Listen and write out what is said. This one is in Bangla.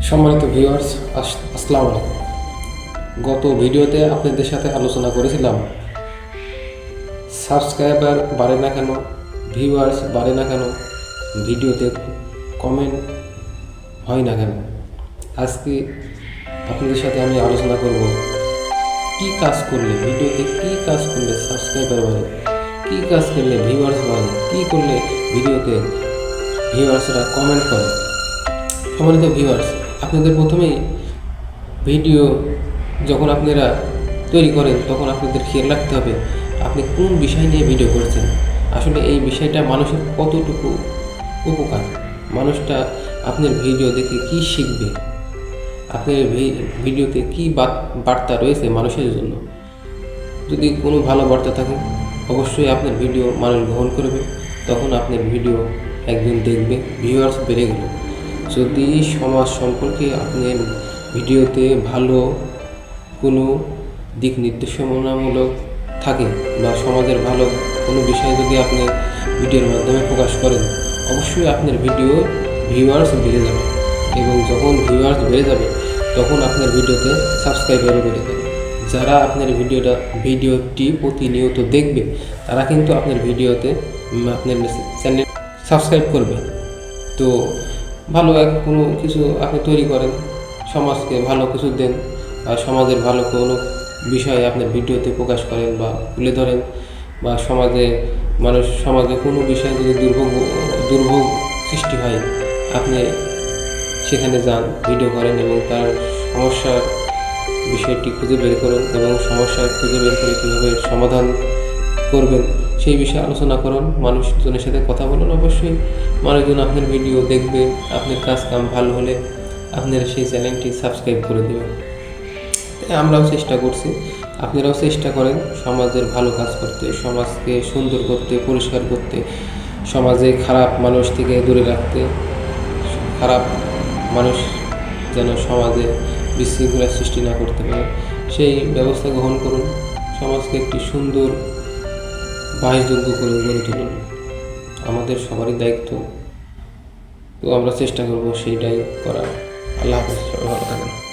সম্মানিত ভিউয়ার্স, আসসালামু আলাইকুম। গত ভিডিওতে আপনাদের সাথে আলোচনা করেছিলাম সাবস্ক্রাইবার বাড়ে না কেন, ভিউয়ার্স বাড়ে না কেন, ভিডিওতে কমেন্ট হয় না কেন। আজকে আপনাদের সাথে আমি আলোচনা করব কি কাজ করলে ভিডিওতে, কি কাজ করলে সাবস্ক্রাইবার বাড়ে, কি কাজ করলে ভিউয়ার্স বাড়ে, কি করলে ভিডিওতে ভিউয়ার্সরা কমেন্ট করে। সম্মানিত ভিউয়ার্স, আপনাদের প্রথমেই ভিডিও যখন আপনারা তৈরি করেন তখন আপনাদের খেয়াল রাখতে হবে আপনি কোন বিষয় নিয়ে ভিডিও করছেন। আসলে এই বিষয়টা মানুষের কতটুকু উপকার, মানুষটা আপনার ভিডিও দেখে কি শিখবে, আপনার ভিডিওতে কি বার্তা রয়েছে মানুষের জন্য। যদি কোনো ভালো বার্তা থাকে অবশ্যই আপনার ভিডিও মানুষ গ্রহণ করবে, তখন আপনার ভিডিও একজন দেখবে, ভিউয়ার্স বেড়ে গেল। যদি সমাজ সম্পর্কে আপনার ভিডিওতে ভালো কোনো দিক নির্দেশনামূলক থাকে বা সমাজের ভালো কোনো বিষয় যদি আপনি ভিডিওর মাধ্যমে প্রকাশ করেন, অবশ্যই আপনার ভিডিও ভিউয়ার্স বেড়ে যাবে। এবং যখন ভিউয়ার্স বেড়ে যাবে তখন আপনার ভিডিওতে সাবস্ক্রাইবারও বেড়ে যাবে। যারা আপনার ভিডিওটি প্রতিনিয়ত দেখবে তারা কিন্তু আপনার ভিডিওতে আপনার চ্যানেল সাবস্ক্রাইব করবে। তো ভালো কোনো কিছু আপনি তৈরি করেন, সমাজকে ভালো কিছু দেন, আর সমাজের ভালো কোনো বিষয়ে আপনার ভিডিওতে প্রকাশ করেন বা তুলে ধরেন, বা সমাজে কোনো বিষয়ে যদি দুর্ভোগ সৃষ্টি হয় আপনি সেখানে যান, ভিডিও করেন এবং তার সমস্যার বিষয়টি খুঁজে বের করেন এবং সমস্যা খুঁজে বের করে কীভাবে সমাধান করবেন সেই বিষয়ে আলোচনা করুন, মানুষজনের সাথে কথা বলুন। অবশ্যই মানুষজন আপনার ভিডিও দেখবে, আপনার কাজ কাম ভালো হলে আপনার সেই চ্যানেলটি সাবস্ক্রাইব করে দেবেন। আমরাও চেষ্টা করছি, আপনারাও চেষ্টা করেন সমাজের ভালো কাজ করতে, সমাজকে সুন্দর করতে, পরিষ্কার করতে, সমাজে খারাপ মানুষ থেকে দূরে রাখতে, খারাপ মানুষ যেন সমাজে বিশৃঙ্খলার সৃষ্টি না করতে পারে সেই ব্যবস্থা গ্রহণ করুন। সমাজকে একটি সুন্দর বাসযোগ্য করে গড়ে তুলুন, আমাদের সবারই দায়িত্ব। তো আমরা চেষ্টা করব সেইটাই করার। আল্লাহ হাফেজ, সবাই ভালো থাকেন।